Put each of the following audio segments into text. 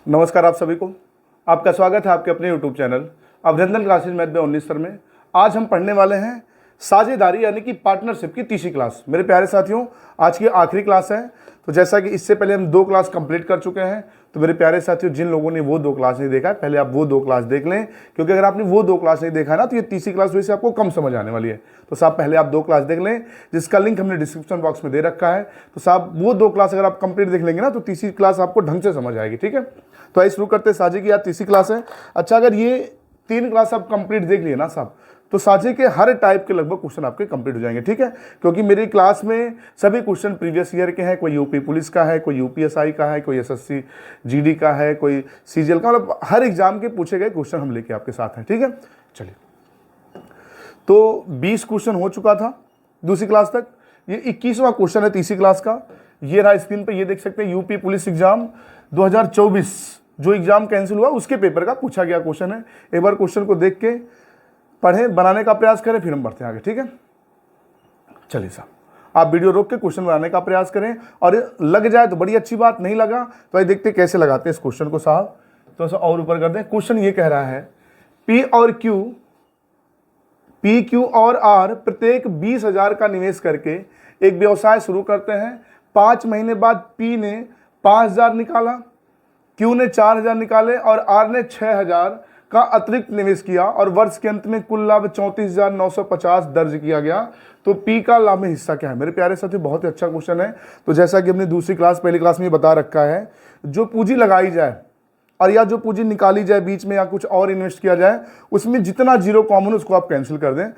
नमस्कार आप सभी को। आपका स्वागत है आपके अपने YouTube चैनल अभिनंदन क्लासेज मैथ में 19 सर में। आज हम पढ़ने वाले हैं साझेदारी यानी कि पार्टनरशिप की तीसरी क्लास। मेरे प्यारे साथियों, आज की आखिरी क्लास है। तो जैसा कि इससे पहले हम 2 क्लास कंप्लीट कर चुके हैं, तो मेरे प्यारे साथियों, जिन लोगों ने वो 2 क्लास नहीं देखा है, पहले आप वो 2 क्लास देख लें, क्योंकि अगर आपने वो 2 क्लास नहीं देखा है ना, तो ये तीसरी क्लास वैसे आपको कम समझ आने वाली है। तो साहब पहले आप 2 क्लास देख लें, जिसका लिंक हमने डिस्क्रिप्शन बॉक्स में दे रखा है। तो साहब वो 2 क्लास अगर आप कंप्लीट देख लेंगे ना, तो तीसरी क्लास आपको ढंग से समझ आएगी। ठीक है, तो आइए शुरू करते हैं। साझे की आज तीसरी क्लास है। अच्छा, अगर ये 3 क्लास आप कंप्लीट देख लिए ना साहब, तो साझे के हर टाइप के लगभग क्वेश्चन आपके कंप्लीट हो जाएंगे। ठीक है, क्योंकि मेरी क्लास में सभी क्वेश्चन प्रीवियस ईयर के हैं। कोई यूपी पुलिस का है, कोई यूपीएसआई का है, कोई एसएससी जीडी का है, कोई सीजीएल का, मतलब हर एग्जाम के पूछे गए क्वेश्चन हम लेके आपके साथ हैं। ठीक है, चलिए, तो 20 क्वेश्चन हो चुका था दूसरी क्लास तक। ये 21वां क्वेश्चन है तीसरी क्लास का। ये रहा स्क्रीन पे, ये देख सकते हैं। यूपी पुलिस एग्जाम 2024 जो एग्जाम कैंसिल हुआ उसके पेपर का पूछा गया क्वेश्चन है। एक बार क्वेश्चन को देख के पढ़ें, बनाने का प्रयास करें, फिर हम बढ़ते हैं आगे। ठीक है, चलिए साहब, आप वीडियो रोक के क्वेश्चन बनाने का प्रयास करें, और लग जाए तो बड़ी अच्छी बात, नहीं लगा तो आइए देखते कैसे लगाते हैं इस क्वेश्चन को साहब। तो ऐसा और ऊपर कर दें। क्वेश्चन ये कह रहा है, पी क्यू और आर प्रत्येक 20,000 का निवेश करके एक व्यवसाय शुरू करते हैं। 5 महीने बाद पी ने 5,000 निकाला, क्यू ने 4,000 निकाले और आर ने 6,000 का अतिरिक्त निवेश किया, और वर्ष के अंत में कुल लाभ 34,950 दर्ज किया गया। तो पी का लाभ में हिस्सा क्या है? मेरे प्यारे साथियों, बहुत ही अच्छा क्वेश्चन है। तो जैसा कि हमने दूसरी क्लास पहली क्लास में बता रखा है, जो पूंजी लगाई जाए और या जो पूंजी निकाली जाए बीच में, या कुछ और इन्वेस्ट किया जाए, उसमें जितना जीरो कॉमन उसको आप कैंसिल कर दें।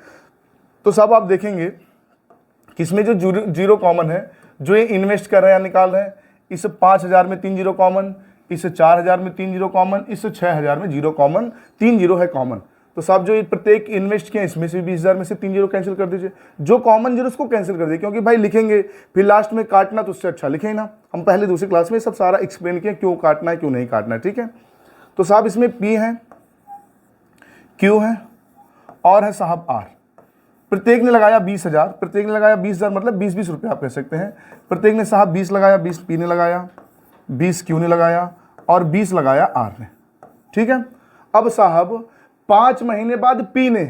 तो साहब आप देखेंगे कि इसमें जो जीरो कॉमन है, जो ये इन्वेस्ट कर रहे हैं या निकाल रहे हैं, इस 5,000 में 3 जीरो कॉमन, इस 4,000 में 3 जीरो कॉमन, इस 6,000 में जीरो कॉमन, 3 जीरो है कॉमन। तो साहब जो ये प्रत्येक इन्वेस्ट किया, इसमें से 20,000 में से 3 जीरो कैंसिल कर दीजिए। जो कॉमन जीरो उसको कैंसिल कर दीजिए, क्योंकि भाई लिखेंगे फिर लास्ट में काटना, तो उससे अच्छा लिखे ही ना। हम पहले दूसरी क्लास में सब सारा एक्सप्लेन किया क्यों काटना है क्यों नहीं काटना है। ठीक है, तो साहब इसमें पी है, क्यू है और है साहब आर। प्रत्येक ने लगाया 20,000, प्रत्येक ने लगाया 20,000 मतलब 20-20 रुपये आप कह सकते हैं। प्रत्येक ने साहब 20 लगाया, 20 पी ने लगाया, 20 क्यू ने लगाया और 20 लगाया आर ने। ठीक है, अब साहब 5 महीने बाद पी ने,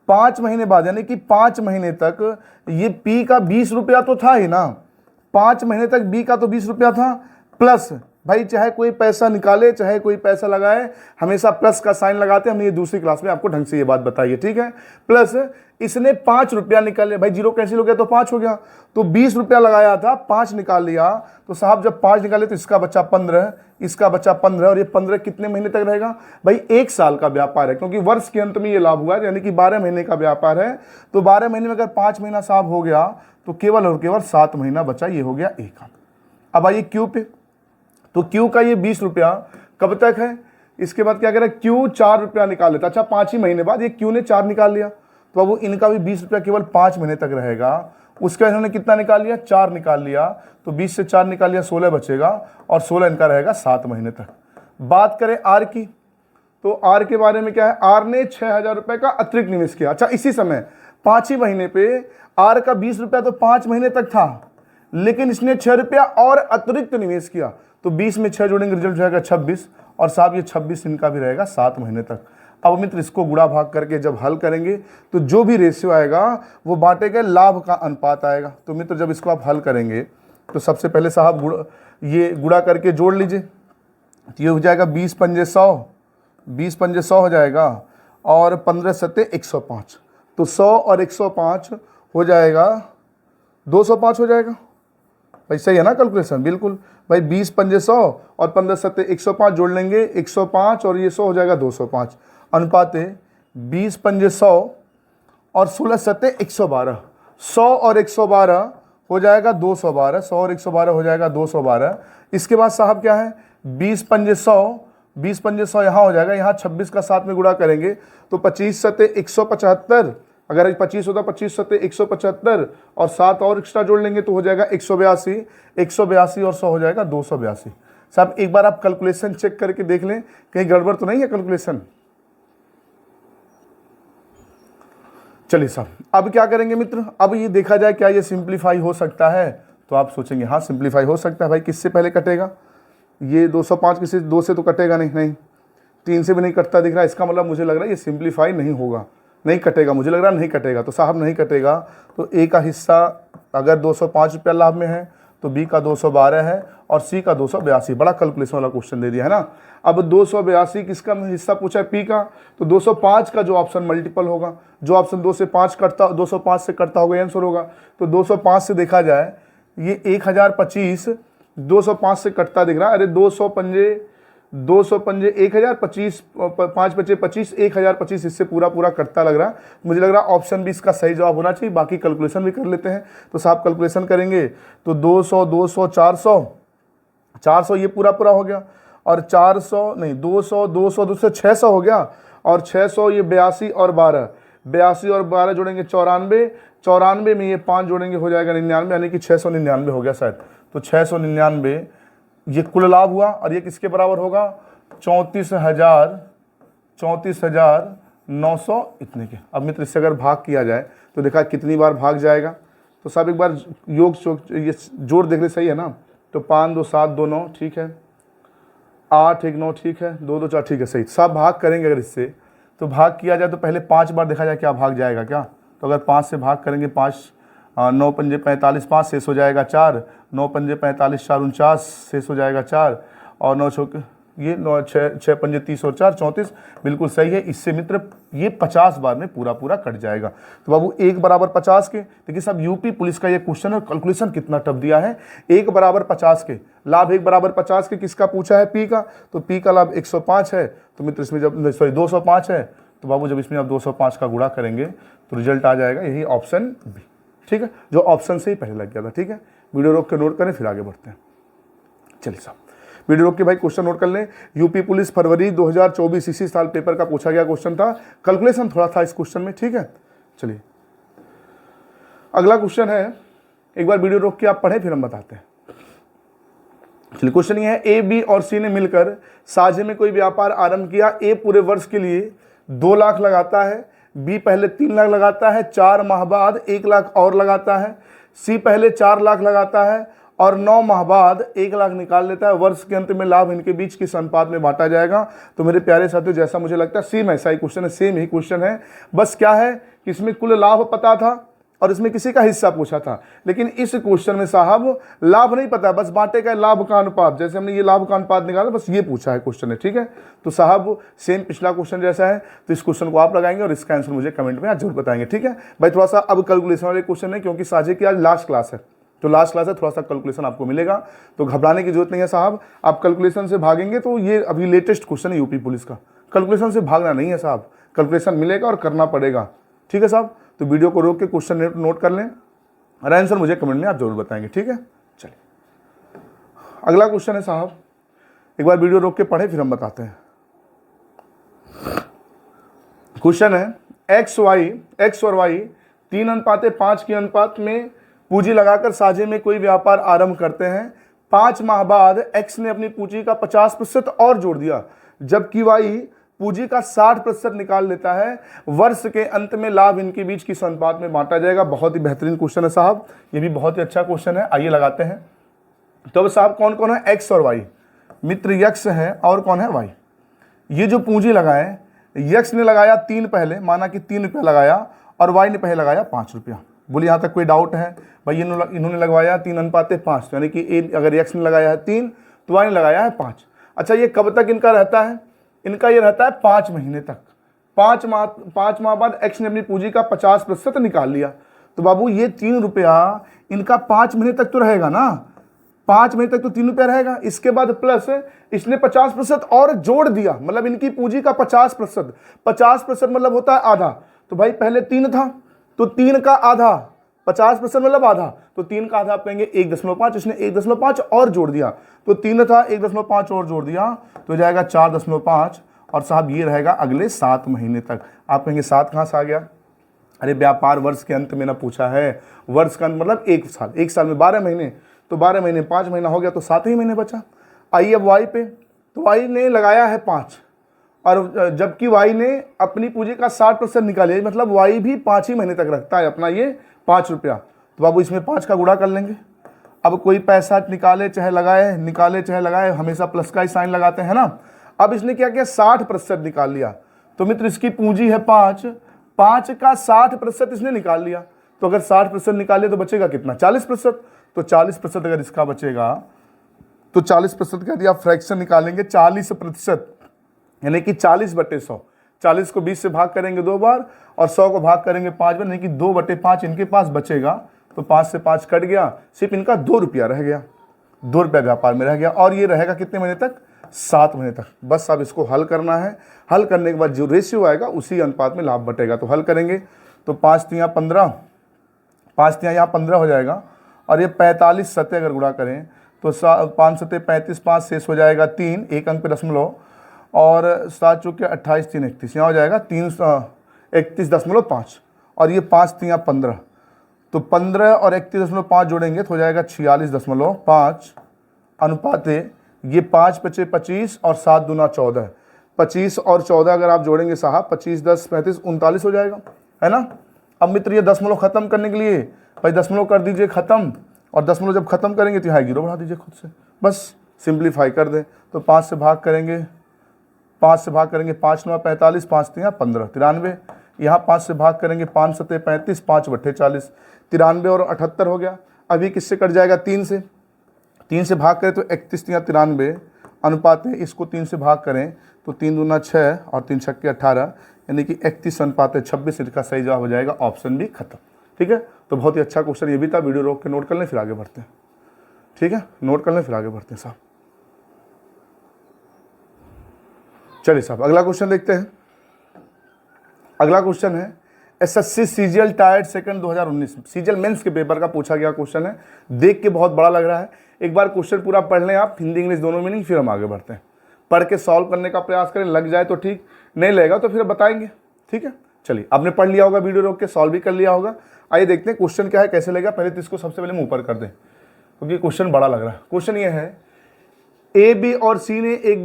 5 महीने बाद यानी कि 5 महीने तक ये पी का 20 रुपया तो था ही ना, 5 महीने तक बी का तो 20 रुपया था, प्लस भाई चाहे कोई पैसा निकाले चाहे कोई पैसा लगाए, हमेशा प्लस का साइन लगाते हैं। हमने ये दूसरी क्लास में आपको ढंग से ये बात बताई है। ठीक है, प्लस इसने 5 रुपया निकाले, भाई जीरो कैंसिल हो गया तो 5 हो गया, तो 20 रुपया लगाया था, 5 निकाल लिया। तो साहब जब 5 निकाले तो इसका बचा 15, इसका बचा 15, और ये 15 कितने महीने तक रहेगा? भाई 1 साल का व्यापार है, क्योंकि वर्ष के अंत में ये लाभ हुआ है, यानी कि 12 महीने का व्यापार है। तो 12 महीने में अगर 5 महीना साहब हो गया तो केवल और केवल 7 महीना बचा, ये हो गया 1 आंक। अब आइए क्यू पे, तो क्यू का ये 20 रुपया कब तक है? इसके बाद क्या करें, क्यू 4 रुपया निकाल लेता। अच्छा, 5 ही महीने बाद ये क्यू ने 4 निकाल लिया, तो अब इनका भी 20 रुपया केवल 5 महीने तक रहेगा। उसका इन्होंने कितना निकाल लिया? 4 निकाल लिया, तो 20 से 4 निकाल लिया, 16 बचेगा, और 16 इनका रहेगा 7 महीने तक। बात करें आर की, तो आर के बारे में क्या है? आर ने 6,000 रुपये का अतिरिक्त निवेश किया। अच्छा, इसी समय 5 ही महीने पे आर का 20 रुपया तो 5 महीने तक था, लेकिन इसने 6 रुपया और अतिरिक्त निवेश किया, तो 20 में 6 जोड़ेंगे, रिजल्ट जाएगा 26, और साहब ये 26 इनका भी रहेगा 7 महीने तक। अब मित्र इसको गुणा भाग करके जब हल करेंगे तो जो भी रेशियो आएगा वो बांटे गए लाभ का अनुपात आएगा। तो मित्र जब इसको आप हल करेंगे तो सबसे पहले साहब ये गुणा करके जोड़ लीजिए, तो ये हो जाएगा 20 पंजे 100, 20 पंजे 100 हो जाएगा, और 15 सत्ते 105, तो 100 और 105 हो जाएगा 205 हो जाएगा। भाई सही है ना कैलकुलेशन? बिल्कुल भाई, 20 पंजे 100 और 15 सत्ते 105 जोड़ लेंगे, 105 और ये 100 हो जाएगा 205। अनुपात 20 पंजे 100 और 16 सत्ते 112, 100 और 112 हो जाएगा 212, 100 और 112 हो जाएगा 212। इसके बाद साहब क्या है, 20 पंजे 100, 20 पंजे 100 यहाँ हो जाएगा, यहाँ 26 का 7 में गुणा करेंगे तो 25 सत्ते 175, अगर 25 होता 25 सत्ते 175, और 7 और एक्स्ट्रा जोड़ लेंगे तो हो जाएगा 182, 182 और 100 हो जाएगा 282। साहब एक बार आप कैलकुलेशन चेक करके देख लें, कहीं गड़बड़ तो नहीं है कैलकुलेशन। चलिए साहब, अब क्या करेंगे मित्र, अब ये देखा जाए क्या ये सिंप्लीफाई हो सकता है। तो आप सोचेंगे हाँ सिंप्लीफाई हो सकता है। भाई किससे पहले कटेगा? ये 205 किसी 2 से तो कटेगा नहीं, नहीं 3 से भी नहीं कटता दिख रहा, इसका मतलब मुझे लग रहा है ये सिंप्लीफाई नहीं होगा, नहीं कटेगा, मुझे लग रहा है नहीं कटेगा। तो साहब नहीं कटेगा, तो ए का हिस्सा अगर 205 रुपया लाभ में है तो बी का 212 है और सी का 282। बड़ा कैलकुलेशन वाला क्वेश्चन दे दिया है ना। अब 282 किसका हिस्सा पूछा है, पी का, तो 205 का जो ऑप्शन मल्टीपल होगा, जो ऑप्शन 2 से 5 कटता 205 से कटता होगा आंसर होगा। तो 205 से देखा जाए ये 1025 205 से कटता दिख रहा है। अरे 200 पंजे 1025 5 बचे 25 1025 इससे पूरा पूरा कटता लग रहा है। मुझे लग रहा है ऑप्शन भी इसका सही जवाब होना चाहिए। बाकी कैलकुलेशन भी कर लेते हैं। तो साहब कैलकुलेशन करेंगे तो 200 200 400 400 ये पूरा पूरा हो गया, और 400 नहीं 200 200 200 600 हो गया, और 600 ये 82 और 12 82 और 12 जोड़ेंगे 94 94 में ये 5 जोड़ेंगे हो जाएगा 99, यानी कि 699 हो गया शायद। तो 699 ये कुल लाभ हुआ, और ये किसके बराबर होगा 34,900 इतने के। अब मित्र इससे अगर भाग किया जाए तो देखा कितनी बार भाग जाएगा। तो सब एक बार योग ये जोड़ देख ले, सही है ना। तो 5 2 7 2 9 ठीक है, 8 1 9 ठीक है, 2 2 4 ठीक है, सही। सब भाग करेंगे अगर इससे, तो भाग किया जाए तो पहले 5 बार देखा जाए क्या भाग जाएगा क्या। तो अगर 5 से भाग करेंगे 5 9 पंजे 45 5 शेष हो जाएगा 4 9 पंजे 45 4 49 शेष हो जाएगा 4 और 9 छो ये 9 6 पंजे 30 और 4 34 बिल्कुल सही है। इससे मित्र ये 50 बार में पूरा पूरा कट जाएगा। तो बाबू 1 बराबर 50 के, देखिए सब यूपी पुलिस का ये क्वेश्चन है, कैलकुलेशन कितना टफ दिया है। 1 बराबर 50 के लाभ 1 बराबर 50 के किसका पूछा है, पी का। तो पी का लाभ 105 है। तो मित्र इसमें जब 205 है तो बाबू जब इसमें आप 205 का गुणा करेंगे तो रिजल्ट आ जाएगा यही ऑप्शन बी, ठीक है, जो ऑप्शन से ही पहले लग गया था। ठीक है, वीडियो रोक के नोट करें फिर आगे बढ़ते हैं। चलिए साहब वीडियो रोक के भाई क्वेश्चन नोट कर लें। यूपी पुलिस फरवरी 2024 इसी साल पेपर का पूछा गया क्वेश्चन था, कैलकुलेशन थोड़ा था इस क्वेश्चन में। ठीक है, चलिए अगला क्वेश्चन है, एक बार वीडियो रोक के आप पढ़ें फिर हम बताते हैं। चलिए क्वेश्चन ये है, ए बी और सी ने मिलकर साझे में कोई व्यापार आरंभ किया। ए पूरे वर्ष के लिए 2 लाख लगाता है, बी पहले 3 लाख लगाता है, 4 माह बाद 1 लाख और लगाता है, सी पहले 4 लाख लगाता है और 9 माह बाद 1 लाख निकाल लेता है। वर्ष के अंत में लाभ इनके बीच किस अनुपात में बांटा जाएगा। तो मेरे प्यारे साथियों जैसा मुझे लगता है सेम ऐसा ही क्वेश्चन है, सेम ही क्वेश्चन है। बस क्या है कि इसमें कुल लाभ पता था और इसमें किसी का हिस्सा पूछा था, लेकिन इस क्वेश्चन में साहब लाभ नहीं पता, बस बांटे का लाभ का अनुपात, जैसे हमने ये लाभ का अनुपात निकाला बस ये पूछा है क्वेश्चन है। ठीक है, तो साहब सेम पिछला क्वेश्चन जैसा है। तो इस क्वेश्चन को आप लगाएंगे और इसका आंसर मुझे कमेंट में आज जरूर बताएंगे। ठीक है भाई, थोड़ा सा अब कैलकुलेशन वाले क्वेश्चन है क्योंकि साझे की आज लास्ट क्लास है, तो लास्ट क्लास है, थोड़ा सा कैलकुलेशन आपको मिलेगा, तो घबराने की जरूरत नहीं है साहब। आप कैलकुलेशन से भागेंगे तो ये अभी लेटेस्ट क्वेश्चन है यूपी पुलिस का, कैलकुलेशन से भागना नहीं है साहब, कैलकुलेशन मिलेगा और करना पड़ेगा। ठीक है साहब, तो वीडियो को रोक के क्वेश्चन नोट कर लें और आंसर मुझे कमेंट में आप जरूर बताएंगे। ठीक है, चलिए अगला क्वेश्चन है साहब, एक बार वीडियो रोक के पढ़े फिर हम बताते हैं। क्वेश्चन है, एक्स और वाई 3:5 के अनुपात में पूंजी लगाकर साझे में कोई व्यापार आरंभ करते हैं। 5 माह बाद एक्स ने अपनी पूंजी का 50% और जोड़ दिया, जबकि वाई पूंजी का 60% निकाल लेता है। वर्ष के अंत में लाभ इनके बीच किस अनुपात में बांटा जाएगा। बहुत ही बेहतरीन क्वेश्चन है साहब, ये भी बहुत ही अच्छा क्वेश्चन है। आइए लगाते हैं। तो अब साहब कौन कौन है, एक्स और वाई, मित्र यक्स है और कौन है वाई। ये जो पूंजी लगाए, यक्स ने लगाया 3 पहले, माना कि 3 रुपया लगाया और वाई ने पहले लगाया 5 रुपया। बोलिए यहाँ तक कोई डाउट है भाई, इन्होंने लगवाया 3:5, यानी कि अगर यक्स ने लगाया है 3 तो वाई ने लगाया है 5। अच्छा ये कब तक इनका रहता है, इनका ये रहता है 5 महीने तक। 5 माह बाद एक्स ने अपनी पूंजी का 50% निकाल लिया। तो बाबू ये 3 रुपया इनका 5 महीने तक तो रहेगा ना, 5 महीने तक तो 3 रुपया रहेगा। इसके बाद प्लस इसने 50% और जोड़ दिया, मतलब इनकी पूंजी का 50%, 50% मतलब होता है आधा। तो भाई पहले 3 था तो 3 का आधा, 50% मतलब आधा, तो 3 का आधा आप कहेंगे 1.5, इसने 1.5 और जोड़ दिया। तो 3 था, 1.5 और जोड़ दिया तो जाएगा 4.5, और साहब ये रहेगा अगले 7 महीने तक। आप कहेंगे 7 कहाँ से आ गया, अरे व्यापार वर्ष के अंत में ना पूछा है, वर्ष का अंत मतलब 1 साल, 1 साल में 12 महीने, तो 12 महीने 5 महीना हो गया तो 7 ही महीने बचा। आइए अब वाई पे, तो वाई ने लगाया है 5 और जबकि वाई ने अपनी पूंजी का 60% निकालिया, मतलब वाई भी 5 ही महीने तक रखता है अपना ये 5 रुपया। तो बाबू इसमें 5 का गुणा कर लेंगे अब कोई पैसा निकाले चाहे लगाए, निकाले चाहे लगाए, हमेशा प्लस का ही साइन लगाते हैं ना। अब इसने क्या किया, 60% निकाल लिया। तो मित्र इसकी पूंजी है 5, 5 का 60% इसने निकाल लिया। तो अगर 60% निकाले तो बचेगा कितना, 40%। तो 40% अगर इसका बचेगा तो 40% का यदि आप फ्रैक्शन निकालेंगे 40%, यानी कि 40/100। 40 को 20 से भाग करेंगे 2 बार और 100 को भाग करेंगे 5 बार, यानी कि 2/5 इनके पास बचेगा। तो 5 से 5 कट गया, सिर्फ इनका 2 रुपया रह गया, 2 रुपया व्यापार में रह गया। और ये रहेगा कितने महीने तक, 7 महीने तक। बस अब इसको हल करना है। हल करने के बाद जो रेशियो आएगा उसी अनुपात में लाभ बटेगा। तो हल करेंगे तो 5 तियाँ 15, 5 तियाँ यहाँ 15 हो जाएगा। और ये 45 सत्य अगर गुणा करें तो 5 सत्य 35, 5 शेष हो जाएगा 3, एक अंक पे दशमलव, और 7 चौके 28, 3 31, यहाँ हो जाएगा 331.5। और ये 5 तियाँ 15, तो 15 और 31.5 जोड़ेंगे तो हो जाएगा 46.5 अनुपाते ये 5 × 5 = 25 और 7 दूना 14। 25 और 14 अगर आप जोड़ेंगे साहब 25, 10, 35, 39 हो जाएगा, है ना। अब मित्र ये दशमलव खत्म करने के लिए भाई दशमलव कर दीजिए खत्म, और दशमलव जब खत्म करेंगे तो यहाँ 0 बढ़ा दीजिए खुद से, बस सिंप्लीफाई कर दें। तो 5 से भाग करेंगे, 5 से भाग करेंगे 5 9 45, 5 तियाँ 15, 93। यहाँ 5 से भाग करेंगे 5 7 35, 5/40, 93 और 78 हो गया। अभी किससे कट जाएगा, 3 से। 3 से भाग करें तो 31 तियाँ 93 अनुपात है, इसको 3 से भाग करें तो 3 दूना 6 और 3 छक्के 18, यानी कि 31 अनुपात 26। इसका सही जवाब हो जाएगा ऑप्शन भी खत्म। ठीक है, तो बहुत ही अच्छा क्वेश्चन ये भी था। वीडियो रोक के नोट कर लें फिर आगे बढ़ते हैं। ठीक है, नोट कर लें फिर आगे बढ़ते हैं साहब। चलिए साहब अगला क्वेश्चन देखते हैं। अगला क्वेश्चन है SSC CGL tiered second 2019 CGL mains के पेपर का पूछा गया क्वेश्चन है। देख के बहुत बड़ा लग रहा है, एक बार क्वेश्चन पूरा पढ़ लें आप, हिंदी इंग्लिश दोनों मीनिंग, फिर हम आगे बढ़ते हैं। पढ़ के सॉल्व करने का प्रयास करें, लग जाए तो ठीक, नहीं लगेगा तो फिर बताएंगे। ठीक है, चलिए आपने पढ़ लिया होगा, वीडियो रोक के सॉल्व भी कर लिया होगा। आइए देखते हैं क्वेश्चन क्या है, कैसे लगेगा। पहले तो इसको सबसे पहले मुंह पर कर दें क्योंकि क्वेश्चन बड़ा लग रहा है। क्वेश्चन ये है, ए बी और सी ने एक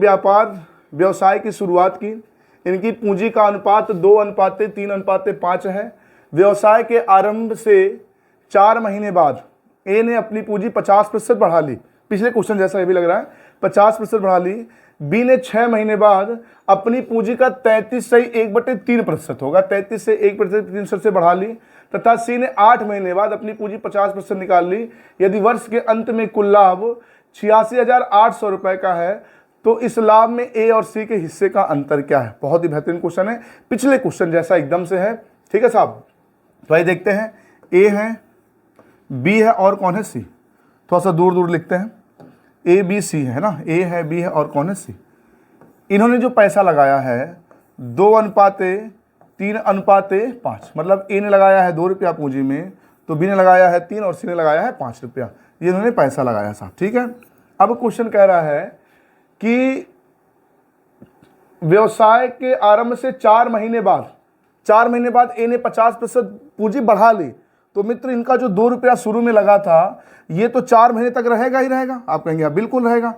व्यवसाय की शुरुआत की। इनकी पूंजी का अनुपात 2:3:5 है। व्यवसाय के आरंभ से 4 महीने बाद ए ने अपनी पूंजी 50% बढ़ा ली। पिछले क्वेश्चन जैसा ये भी लग रहा है, 50% बढ़ा ली। बी ने 6 महीने बाद अपनी पूंजी का 33 सही 1/3% होगा, 33 से 1/3% से बढ़ा ली। तथा सी ने 8 महीने बाद अपनी पूंजी 50% निकाल ली। यदि वर्ष के अंत में कुल लाभ 86,800 रुपए का है तो इस लाभ में ए और सी के हिस्से का अंतर क्या है। बहुत ही बेहतरीन क्वेश्चन है, पिछले क्वेश्चन जैसा एकदम से है। ठीक है साहब, तो आइए देखते हैं। ए है, बी है और कौन है, सी। थोड़ा सा दूर दूर लिखते हैं, ए बी सी है ना, ए है, बी है और कौन है, सी। इन्होंने जो पैसा लगाया है 2:3:5, मतलब ए ने लगाया है 2 रुपया पूंजी में, तो बी ने लगाया है 3 और सी ने लगाया है 5 रुपया। ये इन्होंने पैसा लगाया साहब। ठीक है, अब क्वेश्चन कह रहा है कि व्यवसाय के आरंभ से 4 महीने बाद ए ने 50% पूंजी बढ़ा ली। तो मित्र इनका जो 2 रुपया शुरू में लगा था ये तो 4 महीने तक रहेगा ही रहेगा। आप कहेंगे हाँ बिल्कुल रहेगा,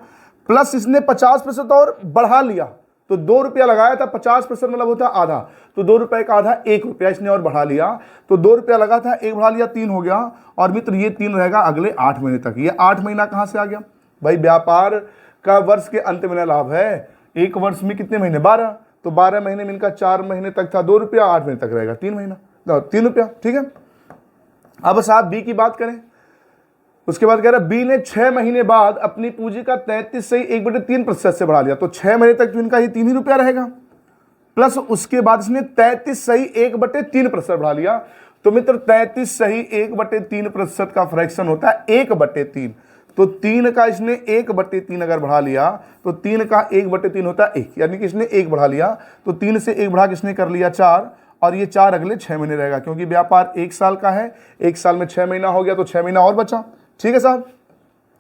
प्लस इसने 50% और बढ़ा लिया। तो 2 रुपया लगाया था, 50% मतलब होता है आधा, तो 2 रुपये का आधा 1 रुपया इसने और बढ़ा लिया। तो 2 रुपया लगा था, 1 बढ़ा लिया, 3 हो गया। और मित्र ये 3 रहेगा अगले 8 महीने तक। ये 8 महीना कहाँ से आ गया भाई, व्यापार का वर्ष के अंत में लाभ है। एक वर्ष में कितने महीने, 12, तो 12 महीने में इनका 4 महीने तक था 2 रुपया, 8 महीने तक रहेगा 3 रुपया। ठीक है, अब साहब बी की बात करें। उसके बाद कह रहा बी ने 6 महीने बाद अपनी पूंजी का 33 सही 1/3% से बढ़ा लिया। तो 6 महीने तक तो इनका ही 3 ही रुपया रहेगा, प्लस उसके बाद इसने 33 सही 1/3% बढ़ा लिया। तो मित्र 33 सही 1/3% का फ्रैक्शन होता है 1/3। तो 3 का इसने 1/3 अगर बढ़ा लिया तो 3 का 1/3 होता है 1, यानी कि इसने 1 बढ़ा लिया। तो 3 से 1 बढ़ा के इसने कर लिया 4, और ये 4 अगले 6 महीने रहेगा, क्योंकि व्यापार 1 साल का है, 1 साल में 6 महीना हो गया तो 6 महीना और बचा। ठीक है साहब,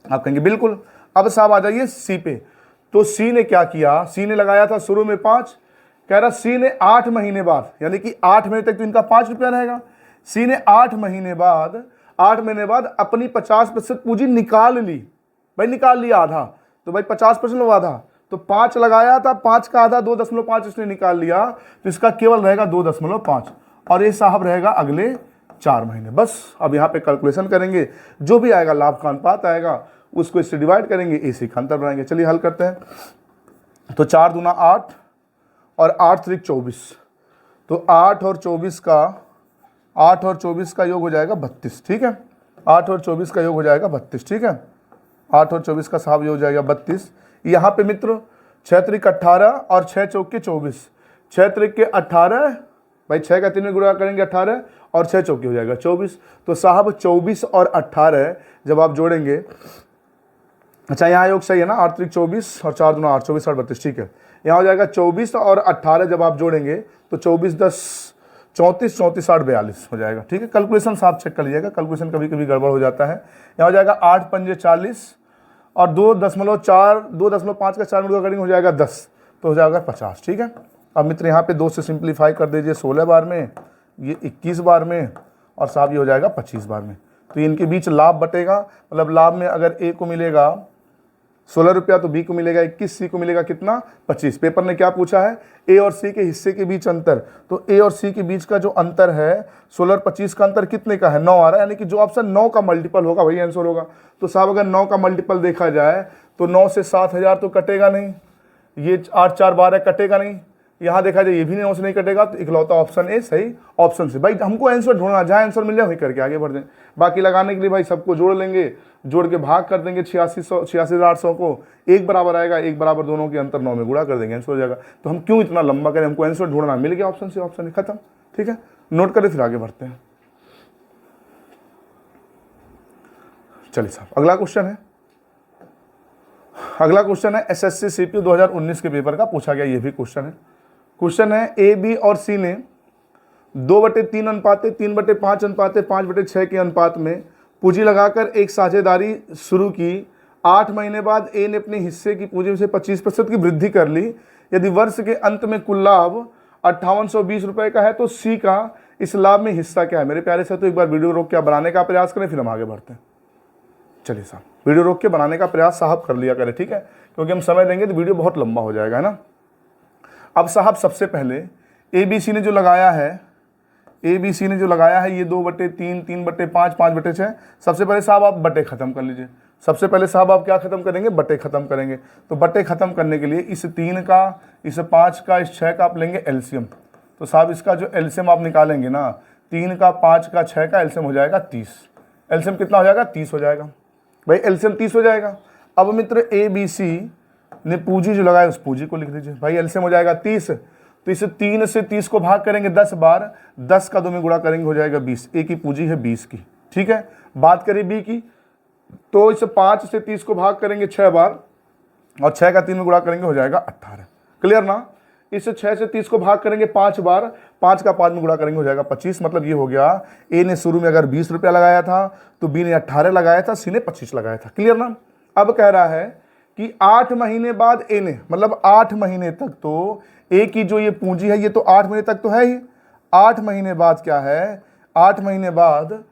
आप कहेंगे बिल्कुल। अब साहब आ जाइए सी पे। तो सी ने क्या किया, सी ने लगाया था शुरू में 5, कह रहा सी ने 8 महीने बाद, यानी कि 8 महीने तक तो इनका 5 रुपया रहेगा। सी ने 8 महीने बाद अपनी 50% पूंजी निकाल ली। भाई निकाल लिया आधा, तो भाई 50% आधा, तो 5 लगाया था, 5 का आधा 2.5 इसने निकाल लिया, तो इसका केवल रहेगा 2.5, और ये साहब रहेगा अगले 4 महीने। बस अब यहाँ पे कैलकुलेशन करेंगे, जो भी आएगा लाभ का अनुपात आएगा उसको इससे डिवाइड करेंगे, इसी का अंतर बनाएंगे। चलिए हल करते हैं। तो 4 दूना 8 और 8 त्रिक 24, तो 8 और 24 का योग हो जाएगा 32, ठीक है। 8 और 24 का योग हो जाएगा 32, ठीक है। 8 और 24 का साहब योग हो जाएगा 32। यहाँ पे मित्र 6 त्रिक 18 और 6 चौक के 24, 6 त्रिक के 18, भाई 6 का 3 में गुणा करेंगे 18 और 6 चौकी हो जाएगा 24। तो साहब 24 और 18 जब आप जोड़ेंगे, अच्छा यहाँ योग सही है ना, 8 त्रिक 24 और 4 दूना 8, 24 और 32, ठीक है। यहाँ हो जाएगा 24 और 18 जब आप जोड़ेंगे तो 24 10 34, 34 8 42 हो जाएगा, ठीक है। कैलकुलेशन साहब चेक कर लीजिएगा, कैलकुलेशन कभी कभी गड़बड़ हो जाता है। यहाँ हो जाएगा 8 पंजे 40 और 2.5 का 4 मिनट करेंगे हो जाएगा 10, तो हो जाएगा 50, ठीक है। अब मित्र यहाँ पे 2 से सिंप्लीफाई कर दीजिए, 16 बार में, ये 21 बार में, और साहब ये हो जाएगा 25 बार में। तो इनके बीच लाभ बटेगा, मतलब लाभ में अगर ए को मिलेगा 16 रुपया तो बी को मिलेगा 21, सी को मिलेगा कितना 25। पेपर ने क्या पूछा है, ए और सी के हिस्से के बीच अंतर, तो ए और सी के बीच का जो अंतर है 16 और 25 का अंतर कितने का है, 9 आ रहा है, यानी कि जो ऑप्शन 9 का मल्टीपल होगा वही आंसर होगा। तो साहब अगर 9 का मल्टीपल देखा जाए तो 9 से 7000 तो कटेगा नहीं, ये 8 4 12 कटेगा नहीं, यहाँ देखा जाए ये भी 9 से नहीं कटेगा, तो इकलौता ऑप्शन ए सही ऑप्शन से। भाई हमको आंसर ढूंढना, जहाँ आंसर मिल जाए वही करके आगे बढ़ जाए। बाकी लगाने के लिए भाई सबको जोड़ लेंगे, जोड़ के भाग कर देंगे 86,800 को, एक बराबर आएगा, एक बराबर दोनों के अंतर 9 में गुणा कर देंगे, आंसर हो जाएगा। तो हम क्यों इतना लंबा करें, हमको आंसर ढूंढना, मिल गया ऑप्शन से, ऑप्शन खत्म, ठीक है। नोट करें फिर आगे बढ़ते हैं। चलिए साहब अगला क्वेश्चन है, अगला क्वेश्चन है एसएससी सीपीयू 2019 के पेपर का पूछा गया ये भी क्वेश्चन है। क्वेश्चन है ए बी और सी ने 2/3 अनुपाते 3/5 अनुपाते 5/6 के अनुपात में पूंजी लगाकर एक साझेदारी शुरू की। 8 महीने बाद ए ने अपने हिस्से की पूंजी में से 25% की वृद्धि कर ली। यदि वर्ष के अंत में कुल लाभ 5820 रुपये का है तो सी का इस लाभ में हिस्सा क्या है। मेरे प्यारे से तो एक बार वीडियो रोक के बनाने का प्रयास करें, फिर हम आगे बढ़ते हैं। चलिए साहब वीडियो रोक के बनाने का प्रयास साहब कर लिया करें, ठीक है, क्योंकि हम समय देंगे तो वीडियो बहुत लंबा हो जाएगा, है ना। अब साहब सबसे पहले ए बी सी ने जो लगाया है, ए बी सी ने जो लगाया है ये 2/3, 3/5, 5/6, सबसे पहले साहब आप बटे खत्म कर लीजिए। सबसे पहले साहब आप क्या खत्म करेंगे, बटे खत्म करेंगे। तो बटे खत्म करने के लिए इस 3 का, इस 5 का, इस 6 का आप लेंगे एलसीएम। तो साहब इसका जो एलसीएम आप निकालेंगे ना, 3 का, 5 का, 6 का एलसीएम हो जाएगा 30। एलसीएम कितना हो जाएगा, 30 हो जाएगा भाई, एलसीएम 30 हो जाएगा। अब मित्र ए बी सी ने पूंजी जो लगाया उस पूंजी को लिख दीजिए भाई, एलसीएम हो जाएगा 30। तो इसे 3 से 30 को भाग करेंगे 10 बार, 10 का 2 में गुणा करेंगे हो जाएगा 20। ए की पूंजी है 20 की, ठीक है। बात करें बी की, तो इसे 5 से 30 को भाग करेंगे 6 बार और 6 का 3 में गुणा करेंगे हो जाएगा 18। क्लियर ना। इसे 6 से 30 को भाग करेंगे 5 बार, 5 का 5 में गुणा करेंगे हो जाएगा 25। मतलब ये हो गया ए ने शुरू में अगर 20 रुपया लगाया था तो बी ने 18 लगाया था, सी ने 25 लगाया था। क्लियर ना। अब कह रहा है कि 8 महीने बाद ए ने, मतलब 8 महीने तक तो ए की जो ये पूंजी है ये तो 8 महीने तक तो है ही। 8 महीने बाद क्या है, 8 महीने बाद,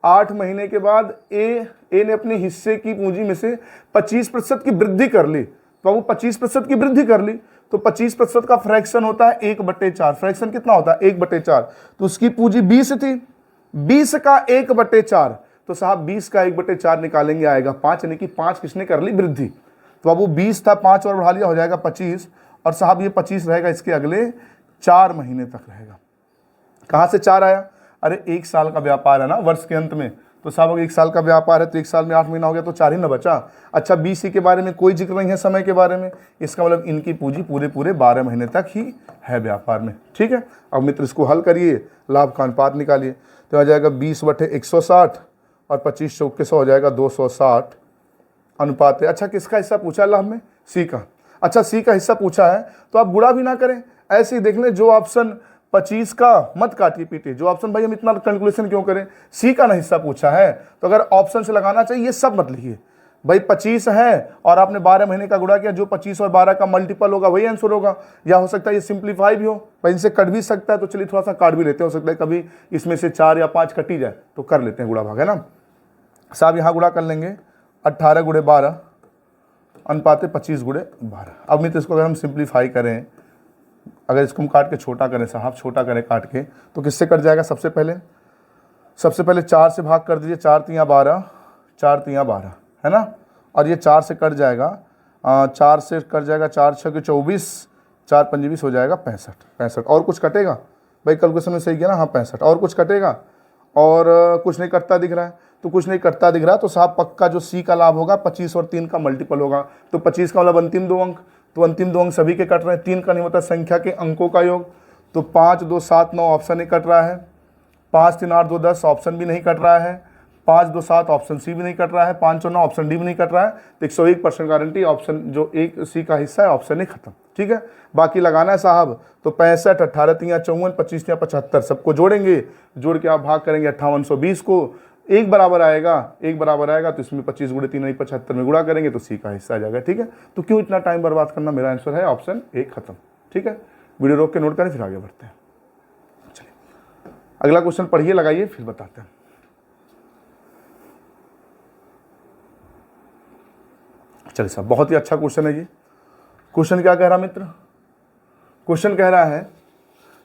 8 महीने के बाद ए ने अपने हिस्से की पूंजी में से 25% की वृद्धि कर ली। तो वो 25% की वृद्धि कर ली तो 25% का फ्रैक्शन होता है 1/4। फ्रैक्शन कितना होता है 1/4। तो उसकी पूंजी 20 थी, 20 का 1/4, तो साहब 20 का 1/4 निकालेंगे आएगा 5, यानी कि 5 किसने कर ली, वृद्धि। तो अब वो 20 था, 5 और बढ़ा लिया हो जाएगा 25, और साहब ये 25 रहेगा इसके अगले 4 महीने तक रहेगा। कहाँ से 4 आया, अरे 1 साल का व्यापार है ना वर्ष के अंत में, तो साहब अगर 1 साल का व्यापार है तो 1 साल में 8 महीना हो गया तो 4 ही ना बचा। अच्छा बी सी के बारे में कोई जिक्र नहीं है समय के बारे में, इसका मतलब इनकी पूंजी पूरे 12 महीने तक ही है व्यापार में, ठीक है। अब मित्र इसको हल करिए, लाभ का अनुपात निकालिए, तो आ जाएगा 20/160 और 25 चौक के 100 हो जाएगा 260 अनुपात है। अच्छा किसका हिस्सा पूछा लाभ में, सी का। अच्छा सी का हिस्सा पूछा है तो आप गुणा भी ना करें, ऐसे ही देख लें, जो ऑप्शन 25 का मत काटिए पीटिए, जो ऑप्शन भाई हम इतना कैलकुलेशन क्यों करें, सी का ना हिस्सा पूछा है तो अगर ऑप्शन से लगाना चाहिए ये सब मत लिखिए भाई। 25 है और आपने 12 महीने का गुणा किया, जो 25 और 12 का मल्टीपल होगा वही आंसर होगा। या हो सकता है ये सिंप्लीफाई भी हो भाई, इनसे कट भी सकता है, तो चलिए थोड़ा सा काट भी लेते हैं, हो सकता है कभी इसमें से 4 या 5 कटी जाए तो कर लेते हैं गुणा भाग, है ना साहब। यहाँ गुणा कर लेंगे 18 × 12 अनुपात 25 × 12। अब मित्र इसको अगर हम सिंप्लीफाई करें, अगर इसको हम काट के छोटा करें साहब, छोटा करें काट के, तो किससे कट जाएगा, सबसे पहले सबसे पहले 4 से भाग कर दीजिए, 4 तियाँ 12, 4 तियाँ 12 है ना, और ये 4 से कट जाएगा, 4 से कट जाएगा, 4 6 के 24, 4 5 20 हो जाएगा 65, 65 और कुछ कटेगा भाई, कैलकुलेशन में सही किया ना, हाँ 65 और कुछ कटेगा, और कुछ नहीं कटता दिख रहा है, तो कुछ नहीं कटता दिख रहा है तो साहब पक्का जो सी का लाभ होगा 25 और 3 का मल्टीपल होगा, तो 25 का मतलब अंतिम 2 अंक, तो अंतिम 2 अंक सभी के कट रहे हैं, 3 का नहीं होता संख्या के अंकों का योग, तो 5 2 7 9 ऑप्शन नहीं कट रहा है, 5 3 8 2 10 ऑप्शन भी नहीं कट रहा है, 5 2 7 ऑप्शन सी भी नहीं कट रहा है, 5 4 9 ऑप्शन डी भी नहीं कट रहा है, तो 101% गारंटी ऑप्शन जो एक सी का हिस्सा है ऑप्शन नहीं खत्म। ठीक है, बाकी लगाना है साहब, तो 65 18 तियाँ 54 25 तियाँ 75 सबको जोड़ेंगे, जोड़ के आप भाग करेंगे 5820 को, एक बराबर आएगा, एक बराबर आएगा तो इसमें 25 गुणे 3 75 में गुणा करेंगे तो सी का हिस्सा आ जाएगा। ठीक है, तो क्यों इतना टाइम बर्बाद करना, मेरा आंसर है ऑप्शन ए खत्म। ठीक है, वीडियो रोक के नोट करें फिर आगे बढ़ते हैं। चलिए अगला क्वेश्चन पढ़िए, लगाइए, फिर बताते हैं। चलिए साहब, बहुत ही अच्छा क्वेश्चन है ये। क्वेश्चन क्या कह रहा मित्र, क्वेश्चन कह रहा है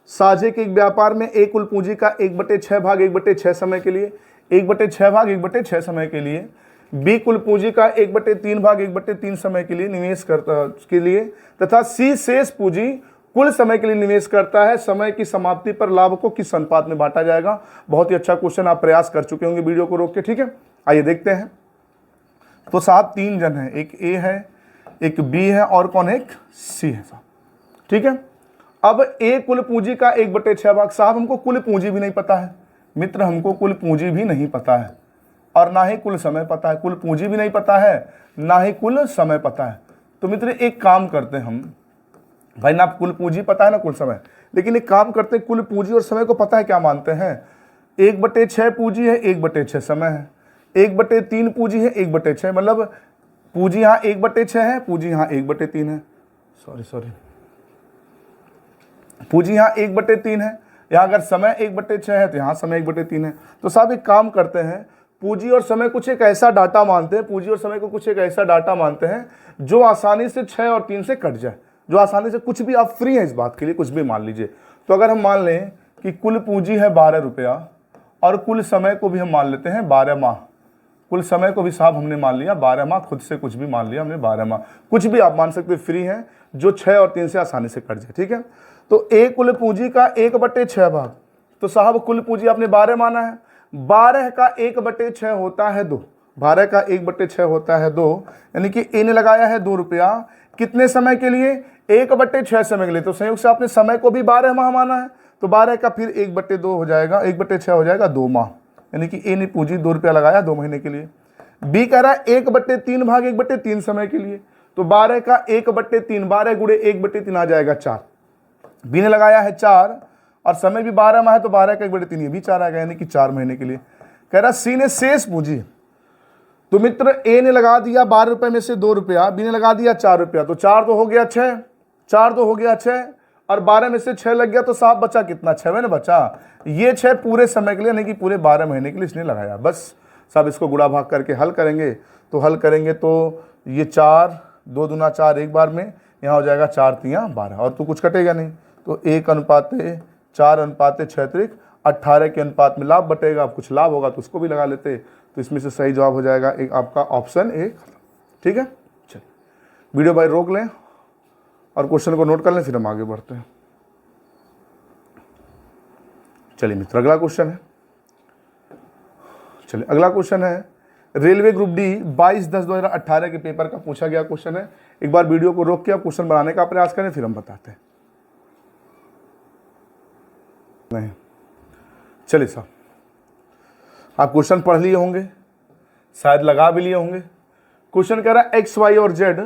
साझे के एक व्यापार में एक कुल पूंजी का 1/6 भाग 1/6 समय के लिए, 1/6 भाग 1/6 समय के लिए, बी कुल पूंजी का 1/3 भाग 1/3 समय के लिए निवेश करता के लिए, तथा सी शेष पूंजी कुल समय के लिए निवेश करता है, समय की समाप्ति पर लाभ को किस अनुपात में बांटा जाएगा। बहुत ही अच्छा क्वेश्चन, आप प्रयास कर चुके होंगे वीडियो को रोक के। ठीक है, आइए देखते हैं। तो साहब 3 जन हैं, एक ए है, एक बी है और कौन है, एक सी है साहब। ठीक है, अब ए कुल पूंजी का 1/6 भाग, साहब हमको कुल पूंजी भी नहीं पता है मित्र, हमको कुल पूंजी भी नहीं पता है और ना ही कुल समय पता है, कुल पूंजी भी नहीं पता है ना ही कुल समय पता है। तो मित्र एक काम करते हैं हम, भाई ना कुल पूंजी पता है ना कुल समय, लेकिन एक काम करते हैं, कुल पूंजी और समय को पता है क्या मानते हैं, 1/6 पूंजी है 1/6 समय है, 1/3 पूंजी है 1/6, मतलब पूंजी यहाँ 1/6 है, पूंजी यहाँ 1/3 है, सॉरी पूंजी यहाँ 1/3 है, यहाँ अगर समय 1/6 है तो यहाँ समय 1/3 है। तो साहब एक काम करते हैं, पूंजी और समय कुछ एक ऐसा डाटा मानते हैं, पूंजी और समय को कुछ एक ऐसा डाटा मानते हैं जो आसानी से 6 और 3 से कट जाए, जो आसानी से, कुछ भी आप फ्री हैं इस बात के लिए, कुछ भी मान लीजिए। तो अगर हम मान लें कि कुल पूंजी है 12 रुपया और कुल समय को भी हम मान लेते हैं 12 माह, कुल समय को भी साहब हमने मान लिया 12 माह, खुद से कुछ भी मान लिया हमने 12 माह, कुछ भी आप मान सकते फ्री हैं जो 6 और 3 से आसानी से कट जाए। ठीक है, तो एक कुल पूंजी का 1/6 भाग, तो साहब कुल पूंजी आपने 12 माना है, 12 का 1/6 होता है 2, 12 का 1/6 होता है 2, यानी कि ए ने लगाया है 2 रुपया, कितने समय के लिए, 1/6 समय के लिए। तो संयोग से आपने समय को भी 12 माह माना है, तो 12 का फिर 1/2 हो जाएगा, 1/6 हो जाएगा 2 माह, यानी कि ए ने पूंजी 2 रुपया लगाया 2 महीने के लिए। बी कह रहा है 1/3 भाग 1/3 समय के लिए, तो 12 का 1/3, 12 गुणे 1/3 आ जाएगा 4, बी ने लगाया है 4 और समय भी 12 माह है, तो 12 का 1/3 ये भी 4 आएगा, यानी कि 4 महीने के लिए। कह रहा सी ने शेष पूंजी, तो मित्र ए ने लगा दिया 12 रुपए में से 2 रुपया, बी ने लगा दिया 4 रुपया, तो 4 तो हो गया 6, 4 तो हो गया 6 और 12 में से 6 लग गया, तो साहब बचा कितना, 6 में बचा, ये 6 पूरे समय के लिए, यानी कि पूरे 12 महीने के लिए इसने लगाया। बस साहब इसको गुणा भाग करके हल करेंगे, तो हल करेंगे तो ये 4 2 दूना 4 एक बार में, यहाँ हो जाएगा 4 तियाँ 12 और तो कुछ कटेगा नहीं, तो 1/4/6 18 के अनुपात में लाभ बटेगा। अब कुछ लाभ होगा तो उसको भी लगा लेते, तो इसमें से सही जवाब हो जाएगा एक आपका ऑप्शन ए। ठीक है, चलिए वीडियो भाई रोक लें और क्वेश्चन को नोट कर लें, फिर हम आगे बढ़ते हैं। चलिए मित्र अगला क्वेश्चन है, चलिए अगला क्वेश्चन है रेलवे ग्रुप डी 22/10/2018 के पेपर का पूछा गया क्वेश्चन है। एक बार वीडियो को रोक के आप क्वेश्चन बनाने का प्रयास करें, फिर हम बताते हैं। नहीं, चलिए साहब आप क्वेश्चन पढ़ लिए होंगे, शायद लगा भी लिए होंगे। क्वेश्चन कह रहा है एक्स वाई और जेड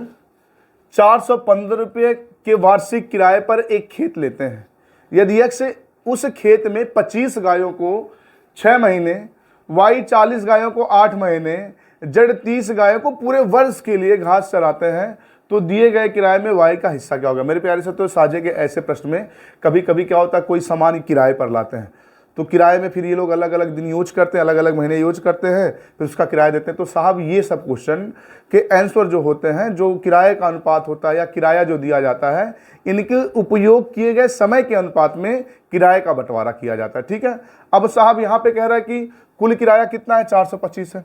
415 रुपये के वार्षिक किराए पर एक खेत लेते हैं। यदि एक्स उस खेत में 25 गायों को 6 महीने, वाई 40 गायों को 8 महीने, जेड 30 गायों को पूरे वर्ष के लिए घास चराते हैं, तो दिए गए किराए में वाई का हिस्सा क्या होगा। मेरे प्यारे से, तो साझे के ऐसे प्रश्न में कभी कभी क्या होता है, कोई सामान किराए पर लाते हैं, तो किराए में फिर ये लोग अलग अलग दिन यूज करते हैं, अलग अलग महीने यूज करते हैं, फिर उसका किराया देते हैं। तो साहब ये सब क्वेश्चन के आंसर जो होते हैं, जो किराए का अनुपात होता है या किराया जो दिया जाता है, इनके उपयोग किए गए समय के अनुपात में किराए का बंटवारा किया जाता है। ठीक है, अब साहब यहाँ पे कह रहा है कि कुल किराया कितना है, 425 है।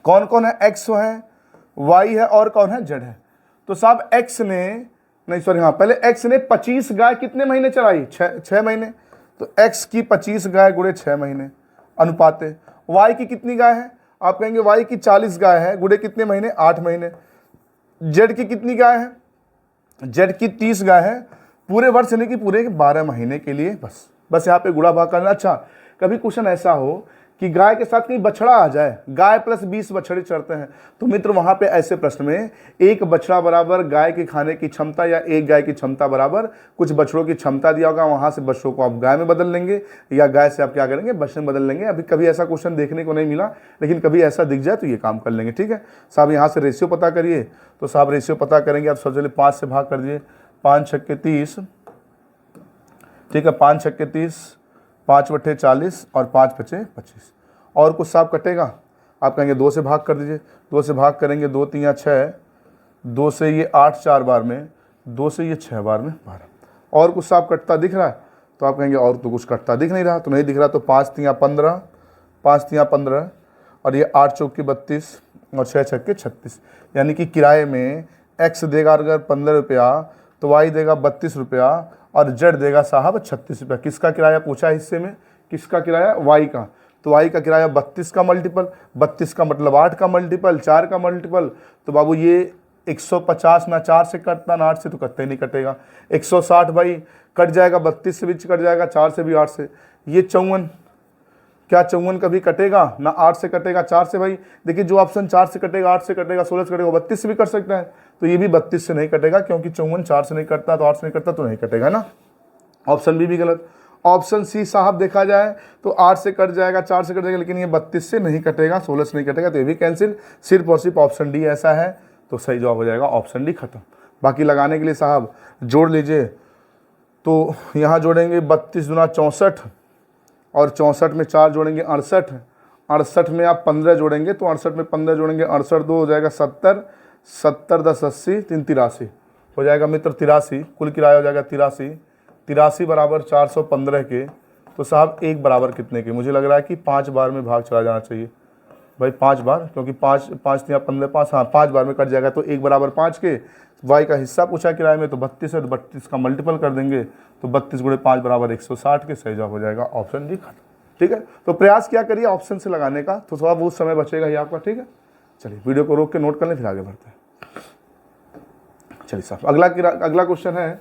कौन कौन है, एक्स है, वाई है और कौन है, जेड है। तो साहब एक्स ने, नहीं सॉरी, हाँ पहले एक्स ने 25 गाय कितने महीने चलाई, 6 महीने। तो एक्स की 25 गाय गुणे 6 महीने अनुपात है। वाई की कितनी गाय है, आप कहेंगे वाई की 40 गाय है गुणे कितने महीने, 8 महीने। जेड की कितनी गाय है, जेड की 30 गाय है, पूरे वर्ष यानी कि पूरे 12 महीने के लिए। बस यहाँ पे गुणा भाग करना। अच्छा, कभी क्वेश्चन ऐसा हो कि गाय के साथ कहीं बछड़ा आ जाए, गाय प्लस 20 बछड़े चढ़ते हैं, तो मित्र वहां पे ऐसे प्रश्न में एक बछड़ा बराबर गाय के खाने की क्षमता या एक गाय की क्षमता बराबर कुछ बछड़ों की क्षमता दिया होगा, वहां से बछड़ों को आप गाय में बदल लेंगे या गाय से आप क्या करेंगे, बछड़े में बदल लेंगे। अभी कभी ऐसा क्वेश्चन देखने को नहीं मिला, लेकिन कभी ऐसा दिख जाए तो ये काम कर लेंगे। ठीक है साहब, यहाँ से रेशियो पता करिए। तो साहब रेशियो पता करेंगे आप, सबसे पहले 5 से भाग कर दिए, 5 छक्के 30, ठीक है, 5 छक्के 30, 5 बट्टे 40 और 5 बचे 25। और कुछ साहब कटेगा, आप कहेंगे 2 से भाग कर दीजिए। 2 से भाग करेंगे, 2 3 6, 2 से ये 8 4 बार में, 2 से ये 6 बार में 12। और कुछ साहब कटता दिख रहा है, तो आप कहेंगे और तो कुछ कटता दिख नहीं रहा, तो नहीं दिख रहा, तो 5 3 15, 5 3 15 और ये 8 चौके 32 और 6 छक्के 36। यानी कि किराए में एक्स देगा अगर 15 रुपया, तो वाई देगा 32 रुपया और जेड देगा साहब 36 रुपया। किसका किराया पूछा है हिस्से में, किसका किराया, वाई का। तो वाई का किराया 32 का मल्टीपल, 32 का मतलब 8 का मल्टीपल, 4 का मल्टीपल। तो बाबू ये 150 ना 4 से कटता ना 8 से, तो कटते ही नहीं कटेगा। 160 भाई कट जाएगा, 32 से भी कट जाएगा, 4 से भी 8 से। ये 54, क्या 54 कभी कटेगा ना 8 से कटेगा, 4 से। भाई देखिए जो ऑप्शन 4 से कटेगा, 8 से कटेगा, 16 से कटेगा, 32 से भी कर सकता है। तो ये भी 32 से नहीं कटेगा, क्योंकि 54 4 से नहीं कटता, तो 8 से नहीं कटता, तो नहीं कटेगा ना। ऑप्शन बी भी गलत। ऑप्शन सी साहब देखा जाए तो 8 से कट जाएगा, 4 से कट जाएगा, लेकिन ये 32 से नहीं कटेगा, 16 से नहीं कटेगा, तो ये भी कैंसिल। सिर्फ और सिर्फ ऑप्शन डी ऐसा है, तो सही जवाब हो जाएगा ऑप्शन डी, खत्म। बाकी लगाने के लिए साहब जोड़ लीजिए, तो यहाँ जोड़ेंगे 32 दूना 64 और 64 में 4 जोड़ेंगे 68, 68 में आप 15 जोड़ेंगे, तो 68 में 15 जोड़ेंगे, 68 2 हो जाएगा 70, 70 10 80 3 83 हो जाएगा मित्र 83। कुल किराया हो जाएगा 83, 83 बराबर 415 के। तो साहब एक बराबर कितने के, मुझे लग रहा है कि 5 बार में भाग चला जाना चाहिए भाई, 5 बार, क्योंकि 5 5 या 15 5, हाँ 5 बार में कट जाएगा। तो 1 बराबर 5 के। वाई का हिस्सा पूछा किराए में, तो 32 है, तो 32 का मल्टीपल कर देंगे, तो 32 गुणे 5 बराबर 160 के। सही जवाब हो जाएगा ऑप्शन डी, खत्म। ठीक है, तो प्रयास क्या करिए ऑप्शन से लगाने का, तो थोड़ा बहुत समय बचेगा ही आपका। ठीक है, चलिए वीडियो को रोक के नोट कर लें, फिर आगे बढ़ते हैं। चलिए साहब, अगला क्वेश्चन है,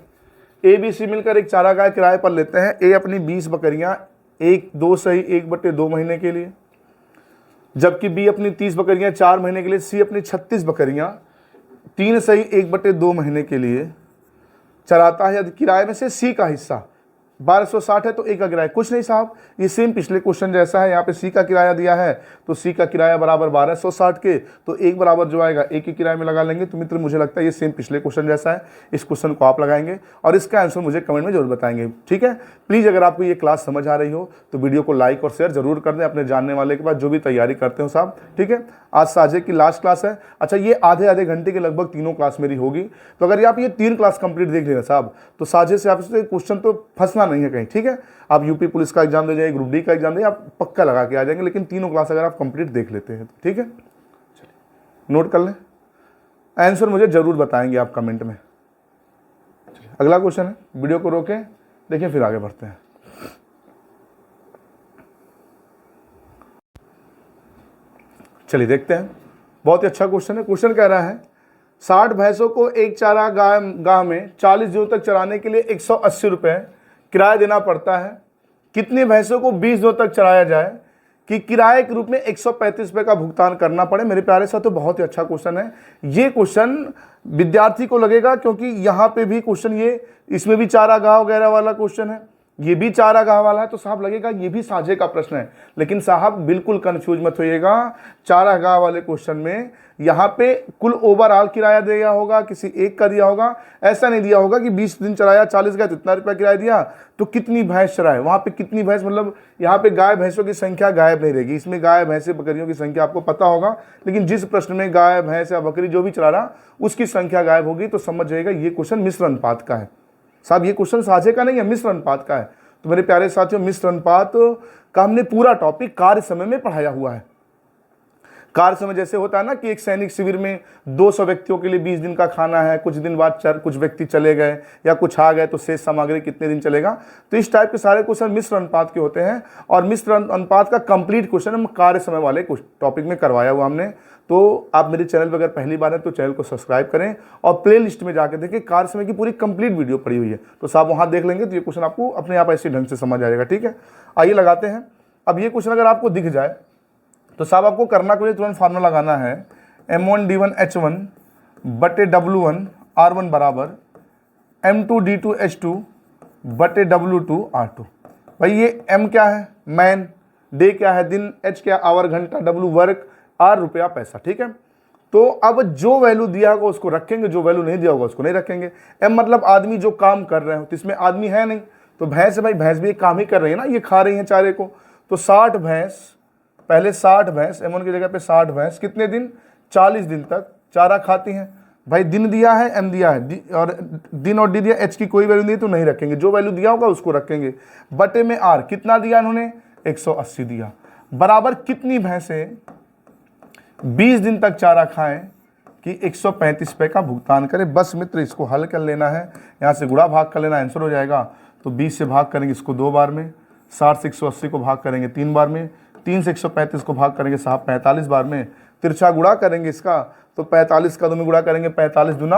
ए बी सी मिलकर एक चारा गाय किराए पर लेते हैं। ए अपनी 20 बकरियां 1 सही 1/2 महीने के लिए, जबकि बी अपनी 30 बकरियां 4 महीने के लिए, सी अपनी 36 बकरियां 3 सही 1/2 महीने के लिए चराता है। यदि किराए में से सी का हिस्सा 1260 है तो ए का किराया कुछ नहीं साहब, ये सेम पिछले क्वेश्चन जैसा है। यहाँ पे सी का किराया दिया है, तो सी का किराया बराबर 1260 के, तो एक बराबर जो आएगा ए के किराए में लगा लेंगे। तो मित्र मुझे लगता है ये सेम पिछले क्वेश्चन जैसा है। इस क्वेश्चन को आप लगाएंगे और इसका आंसर मुझे कमेंट में जरूर बताएंगे। ठीक है, प्लीज़ अगर आपको ये क्लास समझ आ रही हो तो वीडियो को लाइक और शेयर जरूर कर दें अपने जानने वाले के पास, जो भी तैयारी करते हो साहब। ठीक है, आज साझे की लास्ट क्लास है। अच्छा, ये आधे घंटे के लगभग तीनों क्लास मेरी होगी, तो अगर आप ये 3 क्लास कंप्लीट देख लेना साहब, तो साझे से आपसे क्वेश्चन तो फंसना नहीं है कहीं। ठीक है, आप यूपी पुलिस का एग्जाम दे जाइए, ग्रुप डी का एग्जाम दे, आप पक्का लगा के आ जाएंगे। लेकिन तीनों क्लास अगर आप कंप्लीट देख लेते हैं तो ठीक है, चलिए नोट कर लें, आंसर मुझे जरूर बताएंगे आप कमेंट में। अगला क्वेश्चन है, वीडियो को रोकें, देखिए फिर आगे बढ़ते हैं। चलिए देखते हैं, बहुत ही अच्छा क्वेश्चन है। क्वेश्चन कह रहा है 60 भैंसों को एक चारा गाह में 40 दिनों तक चराने के लिए 180 रुपये किराया देना पड़ता है। कितनी भैंसों को 20 दिनों तक चराया जाए कि किराए के रूप में 135 रुपये का भुगतान करना पड़े। मेरे प्यारे साथियों, बहुत ही अच्छा क्वेश्चन है। ये क्वेश्चन विद्यार्थी को लगेगा, क्योंकि यहाँ पे भी क्वेश्चन ये, इसमें भी चारा गाह वगैरह वाला क्वेश्चन है, ये भी चारा गाह वाला है, तो साहब लगेगा ये भी साझे का प्रश्न है। लेकिन साहब बिल्कुल कंफ्यूज मत होइएगा, चारा गाह वाले क्वेश्चन में यहाँ पे कुल ओवरऑल किराया दिया होगा, किसी एक का दिया होगा। ऐसा नहीं दिया होगा कि 20 दिन चराया 40 गया तो इतना रुपया किराया दिया, तो कितनी भैंस चराए, वहाँ पे कितनी भैंस, मतलब यहाँ पे गाय भैंसों की संख्या गायब नहीं रहेगी। इसमें गाय भैंसे बकरियों की संख्या आपको पता होगा, लेकिन जिस प्रश्न में गाय भैंस या बकरी जो भी चला रहा उसकी संख्या गायब होगी, तो समझ जाएगा ये क्वेश्चन मिश्र अनुपात का है। साहब ये क्वेश्चन साझे का नहीं है, मिश्र अनुपात का है। तो मेरे प्यारे साथियों, मिश्र अनुपात का हमने पूरा टॉपिक कार्य समय में पढ़ाया हुआ है। कार्य समय जैसे होता है ना कि एक सैनिक शिविर में 200 व्यक्तियों के लिए 20 दिन का खाना है, कुछ दिन बाद कुछ व्यक्ति चले गए या कुछ आ गए तो शेष सामग्री कितने दिन चलेगा। तो इस टाइप के सारे क्वेश्चन मिश्र अनुपात के होते हैं और मिश्र अनुपात का कंप्लीट क्वेश्चन हम कार्य समय वाले कुछ टॉपिक में करवाया हुआ हमने। तो आप मेरे चैनल पर अगर पहली बार है तो चैनल को सब्सक्राइब करें और प्ले लिस्ट में जाकर देखें, कार्य समय की पूरी कंप्लीट वीडियो पड़ी हुई है। तो साहब वहाँ देख लेंगे तो ये क्वेश्चन आपको अपने आप ऐसे ढंग से समझ आ जाएगा। ठीक है, आइए लगाते हैं। अब ये क्वेश्चन अगर आपको दिख जाए तो साहब आपको करना कुछ तुरंत फार्मूला लगाना है, M1D1H1 बटे W1 R1 बराबर M2D2H2 बटे W2 R2। भाई ये M क्या है, मैन, डे क्या है, दिन, H क्या आवर घंटा, W वर्क, R रुपया पैसा। ठीक है, तो अब जो वैल्यू दिया होगा उसको रखेंगे, जो वैल्यू नहीं दिया होगा उसको नहीं रखेंगे। M मतलब आदमी जो काम कर रहे हो, तो इसमें आदमी है नहीं, तो भैंस है, भाई भैंस भी एक काम ही कर रही है ना, ये खा रही है चारे को। तो 60 भैंस, पहले 60 भैंस, M1 की जगह पे 60 भैंस कितने दिन, 40 दिन तक चारा खाती हैं। भाई दिन दिया है, M दिया है, और दिन और डी दिया, H की कोई वैल्यू नहीं तो नहीं रखेंगे, जो वैल्यू दिया होगा उसको रखेंगे। बटे में R कितना दिया इन्होंने, 180 दिया, बराबर कितनी भैंसें 20 दिन तक चारा खाएं कि 135 रुपये का भुगतान करें। बस मित्र इसको हल कर लेना है, यहाँ से गुणा भाग कर लेना, आंसर हो जाएगा। तो 20 से भाग करेंगे इसको 2 बार में, 60 से 180 को भाग करेंगे 3 बार में, 3 से 135 को भाग करेंगे साहब 45 बार में, तिरछा गुणा करेंगे इसका तो 45 का 2 में गुणा करेंगे, 45 दूना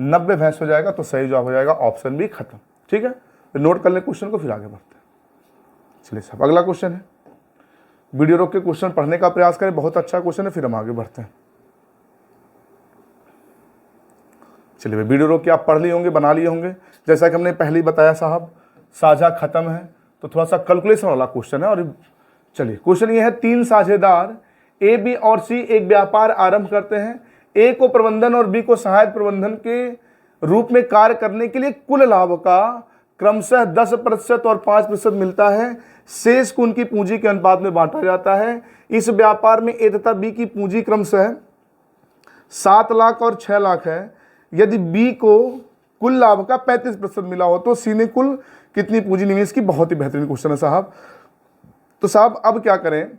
90 भैंस हो जाएगा। तो सही जवाब हो जाएगा ऑप्शन भी खत्म। ठीक है, तो नोट कर लें क्वेश्चन को, फिर आगे बढ़ते हैं। चलिए साहब अगला क्वेश्चन है, वीडियो रोक के क्वेश्चन पढ़ने का प्रयास करें, बहुत अच्छा क्वेश्चन है, फिर हम आगे बढ़ते हैं। चलिए वीडियो रोक के आप पढ़ लिए होंगे, बना लिए होंगे। जैसा कि हमने पहले ही बताया साहब, साझा खत्म है तो थोड़ा सा कैलकुलेशन वाला क्वेश्चन है। और चलिए क्वेश्चन ये है, 3 साझेदार ए, बी और सी एक व्यापार आरंभ करते हैं। ए को प्रबंधन और बी को सहायक प्रबंधन के रूप में कार्य करने के लिए कुल लाभ का क्रमशः 10% और 5% मिलता है। शेष को उनकी पूंजी के अनुपात में बांटा जाता है। इस व्यापार में ए तथा बी की पूंजी क्रमशः 7 लाख और 6 लाख है। यदि बी को कुल लाभ का 35% मिला हो तो सी ने कुल कितनी पूंजी निवेश की। बहुत ही बेहतरीन क्वेश्चन है साहब। तो साहब अब क्या करें,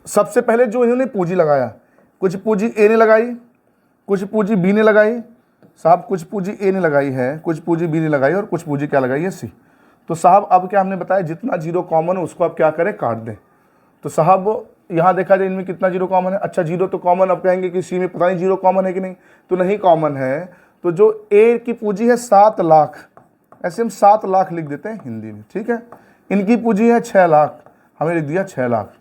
सबसे पहले जो इन्होंने पूंजी लगाया, कुछ पूंजी ए ने लगाई, कुछ पूंजी बी ने लगाई। साहब कुछ पूंजी ए ने लगाई है, कुछ पूंजी बी ने लगाई और कुछ पूंजी क्या लगाई है, सी। तो साहब अब क्या हमने बताया, जितना जीरो कॉमन है उसको आप क्या करें, काट दें। तो साहब यहाँ देखा जाए इनमें कितना जीरो कॉमन है। अच्छा जीरो तो कॉमन, अब कहेंगे कि सी में पता नहीं जीरो कॉमन है कि नहीं, तो नहीं कॉमन है। तो जो ए की पूंजी है 7 लाख, ऐसे हम 7 लाख लिख देते हैं हिंदी में। ठीक है, इनकी पूंजी है 6 लाख, हमें लिख दिया 6 लाख।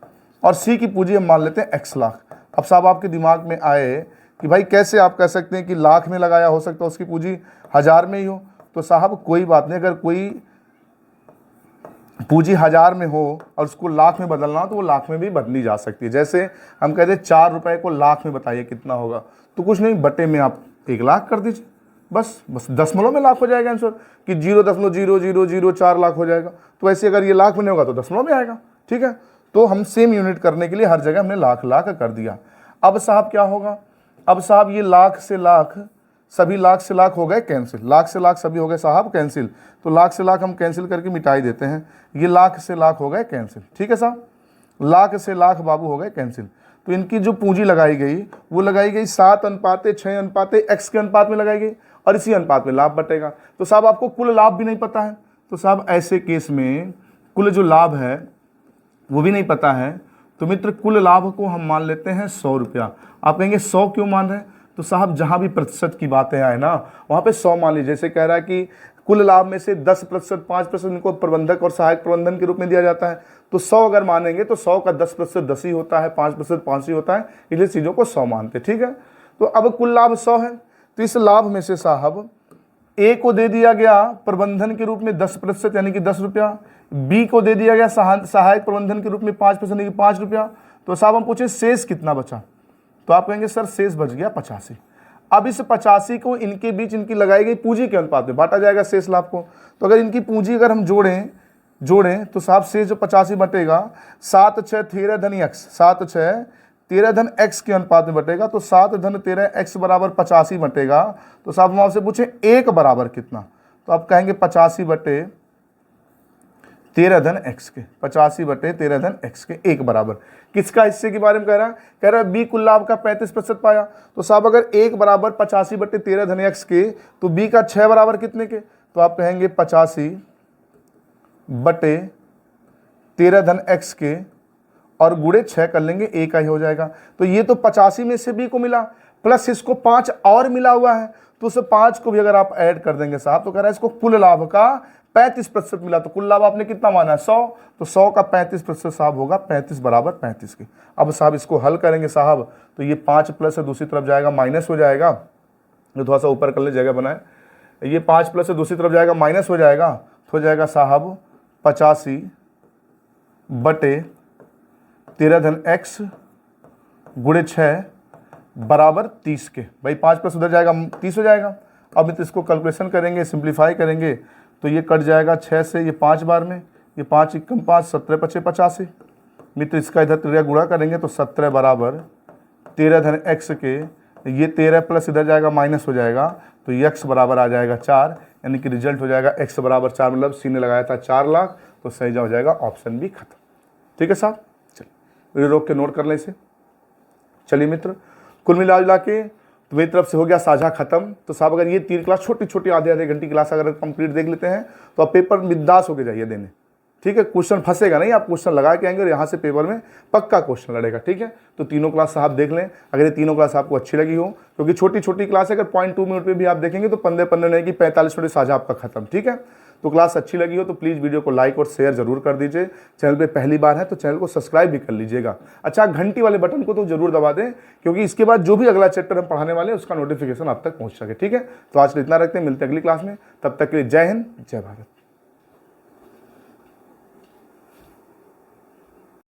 और सी की पूंजी हम मान लेते हैं x लाख। अब साहब आपके दिमाग में आए कि भाई कैसे आप कह सकते हैं कि लाख में लगाया, हो सकता है उसकी पूंजी 1000 में ही हो। तो साहब कोई बात नहीं, अगर कोई पूंजी 1000 में हो और उसको लाख में बदलना हो तो वो लाख में भी बदली जा सकती है। जैसे हम कहते हैं 4 रुपए को लाख में बताइए कितना होगा, तो कुछ नहीं, बटे में आप 1 लाख कर दीजिए, बस दशमलव में लाख हो जाएगा आंसर, कि 0.0004 लाख हो जाएगा। तो ऐसे अगर ये लाख में नहीं होगा तो दशमलव में आएगा। ठीक है, तो हम सेम यूनिट करने के लिए हर जगह हमने लाख लाख कर दिया। अब साहब क्या होगा, अब साहब ये लाख से लाख, सभी लाख से लाख हो गए कैंसिल, लाख से लाख सभी हो गए साहब कैंसिल। तो लाख से लाख हम कैंसिल करके मिटाई देते हैं, ये लाख से लाख हो गए कैंसिल। ठीक है साहब, लाख से लाख बाबू हो गए कैंसिल। तो इनकी जो पूंजी लगाई गई वो लगाई गई 7:6:x के अनुपात में लगाई गई और इसी अनुपात में लाभ बटेगा। तो साहब आपको कुल लाभ भी नहीं पता है, तो साहब ऐसे केस में कुल जो लाभ है वो भी नहीं पता है। तो मित्र कुल लाभ को हम मान लेते हैं 100 रुपया। आप कहेंगे 100 क्यों मान रहे हैं, तो साहब जहाँ भी प्रतिशत की बातें आए ना वहाँ पे 100 मान लीजिए। जैसे कह रहा है कि कुल लाभ में से 10%, 5% इनको प्रबंधक और सहायक प्रबंधन के रूप में दिया जाता है। तो 100 अगर मानेंगे तो 100 का 10% 10 ही होता है, 5% 5 ही होता है, इसलिए चीज़ों को 100 मानते। ठीक है, तो अब कुल लाभ 100 है, तो इस लाभ में से साहब ए को दे दिया गया प्रबंधन के रूप में 10% यानी कि 10 रुपया, बी को दे दिया गया सहायक प्रबंधन के रूप में 5% यानी कि 5 रुपया। तो साहब हम पूछे शेष कितना बचा, तो आप कहेंगे सर शेष बच गया 85। अब इस 85 को इनके बीच इनकी लगाई गई पूंजी के अनुपात में बांटा जाएगा शेष लाभ को। तो अगर इनकी पूंजी अगर हम जोड़ें तो साहब शेष जो 85 बटेगा 7 6 13 धन x, 7 6 13 धन x के अनुपात में बटेगा। तो 7 धन 13 x बराबर 85 बटेगा। तो साहब हम आपसे पूछे 1 बराबर कितना, तो आप कहेंगे 85 बटे 13 धन x के, 85 बटे 13 धन x के एक बराबर। किसका हिस्से के बारे में कह रहा है बी कुल लाभ का 35% पाया। तो साहब अगर एक बराबर 85 बटे 13 धन x के, तो बी का 6 बराबर कितने के, तो आप कहेंगे 85 बटे 13 धन x के और गुणे 6 कर लेंगे, ए का ही हो जाएगा। तो ये तो 85 में से बी को मिला, प्लस इसको 5 और मिला हुआ है, तो उस 5 को भी अगर आप ऐड कर देंगे साहब, तो कह रहा है इसको कुल लाभ का 35% मिला। तो कुल लाभ आपने कितना माना है 100, तो 100 का 35% साहब होगा 35 बराबर 35 के। अब साहब इसको हल करेंगे साहब, तो ये 5 प्लस है दूसरी तरफ जाएगा माइनस हो जाएगा, जो थोड़ा सा ऊपर कर ले जगह बनाए, ये 5 प्लस है दूसरी तरफ जाएगा माइनस हो जाएगा, तो हो जाएगा साहब 85 बटे 13 धन x गुणे 6 बराबर 30 के। भाई 5 प्लस उधर जाएगा 30 हो जाएगा। अब मित्र इसको कैलकुलेशन करेंगे, सिंप्लीफाई करेंगे, तो ये कट जाएगा 6 से, ये 5 बार में, ये 5 एकम 5, 17 पचे 85। मित्र इसका इधर त्रिज्या गुणा करेंगे तो 17 बराबर 13 धन x के, ये 13 प्लस इधर जाएगा माइनस हो जाएगा, तो ये x बराबर आ जाएगा 4, यानी कि रिजल्ट हो जाएगा x बराबर 4, मतलब सी ने लगाया था 4 लाख, तो सही जवाब हो जाएगा ऑप्शन बी खत्म। ठीक है साहब, चलिए वीडियो रोक के नोट कर लें इसे। चलिए मित्र, कुल मिला के तो मेरी तरफ से हो गया साझा खत्म। तो साहब अगर ये 3 क्लास छोटी छोटी आधे आधे घंटे क्लास अगर कंप्लीट देख लेते हैं, तो आप पेपर बिंदास होके जाइए देने। ठीक है, क्वेश्चन फंसेगा नहीं, आप क्वेश्चन लगा के आएंगे और यहाँ से पेपर में पक्का क्वेश्चन लड़ेगा। ठीक है, तो तीनों क्लास साहब देख लें, अगर ये तीनों क्लास आपको अच्छी लगी हो, क्योंकि छोटी छोटी क्लास है, अगर 0.2 मिनट में भी आप देखेंगे तो 15 नहीं कि 45 मिनट साझा आपका खत्म। ठीक है, तो क्लास अच्छी लगी हो तो प्लीज़ वीडियो को लाइक और शेयर जरूर कर दीजिए। चैनल पे पहली बार है तो चैनल को सब्सक्राइब भी कर लीजिएगा। अच्छा, घंटी वाले बटन को तो जरूर दबा दें, क्योंकि इसके बाद जो भी अगला चैप्टर हम पढ़ाने वाले हैं उसका नोटिफिकेशन आप तक पहुंच सके। ठीक है, तो आज इतना रखते हैं, मिलते हैं अगली क्लास में, तब तक के लिए जय हिंद जय भारत।